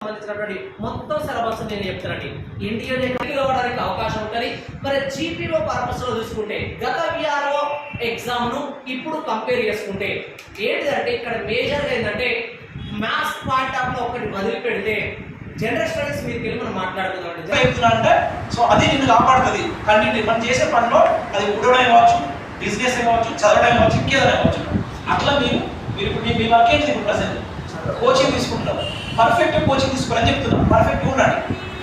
సంబంధించినటువంటి మొత్తం సిలబస్ నేను చెప్తానండి. ఇండియన్ ఎకనామీ అవ్వడానికి అవకాశం ఉంటుంది. మరి జీపీఓ పర్పస్ లో చూసుకుంటే గత విఆర్ఓ ఎగ్జామ్ ను ఇప్పుడు కంపేర్ చేసుకుంటే ఏంటిదంటే ఇక్కడ మేజర్గా ఏంటంటే మ్యాథ్స్ పాయింట్ ఆఫ్ లో ఒకటి వదిలిపెడితే జనరల్ స్టడీస్ మీదకి వెళ్ళి మనం మాట్లాడుకుందాం అంటే సో అది నిన్ను కాపాడుతుంది. కానీ మనం చేసే పనిలో అది ఉడవడం కావచ్చు, బిజినెస్ కావచ్చు, చదవడం కావచ్చు, ఇంకేదైనా కావచ్చు. అట్లా మీరు ఇప్పుడు మీ వర్క్ ఏంటి? ఇప్పుడు ప్రజెంట్ కోచింగ్ తీసుకుంటారు. పర్ఫెక్ట్ కోచింగ్ తీసుకోవాలని చెప్తున్నాం. పర్ఫెక్ట్గా ఉండండి,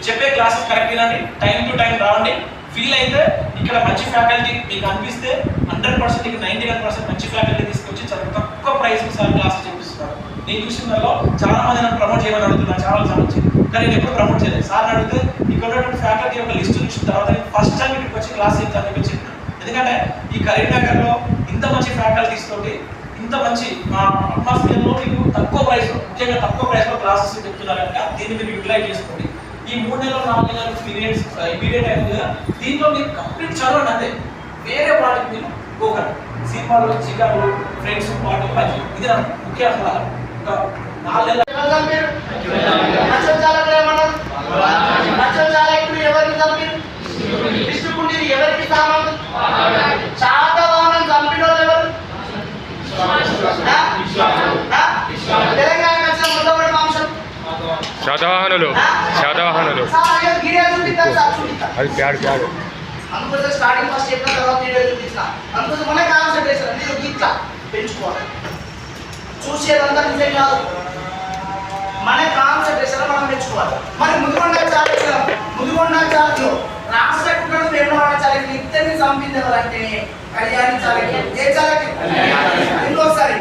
చెప్పే క్లాసెస్ కరెక్ట్ వినండి, టైం టు టైం రావండి. ఫీల్ అయితే ఇక్కడ మంచి ఫ్యాకల్టీ మీకు అనిపిస్తే 100% 99% మంచి ఫ్యాకల్టీ తీసుకొచ్చి చాలా తక్కువ ప్రైస్ సార్ క్లాసెస్ చూపిస్తున్నారు. నేను చూసిన దానిలో చాలా మంది నన్ను ప్రమోట్ చేయమని అడుగుతున్నా, చాలా సంబంధించి. కానీ నేను ఎప్పుడు ప్రమోట్ చేయలేదు. సార్ అడిగితే ఇక్కడ ఉన్నటువంటి ఫ్యాకల్టీ ఒక లిస్ట్ చూసిన తర్వాత నేను ఫస్ట్ టైం ఇక్కడికి వచ్చి క్లాస్ చెప్తాను చెప్పి చెప్పిన. ఎందుకంటే ఈ కరీంనగర్లో ఇంత మంచి ఫ్యాకల్టీస్ తోటి ఇంత మంచి అట్మాస్ఫియర్లో మీకు తక్కువ ప్రైస్లో, ముఖ్యంగా తక్కువ ప్రైస్లో క్లాసెస్ చెప్తున్నారు కనుక దీన్ని మీరు యూటిలైజ్ చేసుకోండి. ఈ 3 నెలలు 4 నెలలు పీరియడ్ అయింది కదా, దీంట్లో మీరు కంప్లీట్ చదవండి అంతే. వేరే వాటికి మీరు పోకండి. సినిమాలు, చికాకులు, ఫ్రెండ్స్ వాటికి పని. ఇది నా ముఖ్య సలహా. ఒక 4 నెలలు శాతవాహనులు అది ప్యాడ్ అందుకోసం స్టార్టింగ్ ఫస్ట్ చెప్పిన తర్వాత వీడియో చూపించిన అందుకోసం మన కాన్సన్ట్రేషన్ అనేది గీట్లా పెంచుకోవాలి. చూసేదంతా నిజం కాదు, మన కాన్సన్ట్రేషన్ మనం పెంచుకోవాలి. మరి ముదిగొండ చాలకి రాష్ట్రకుడు వేమవాడ చాలకి ఇద్దరిని చంపింది ఎవరంటే కళ్యాణి చాలకి. ఏ చాలకి? ఇంకోసారి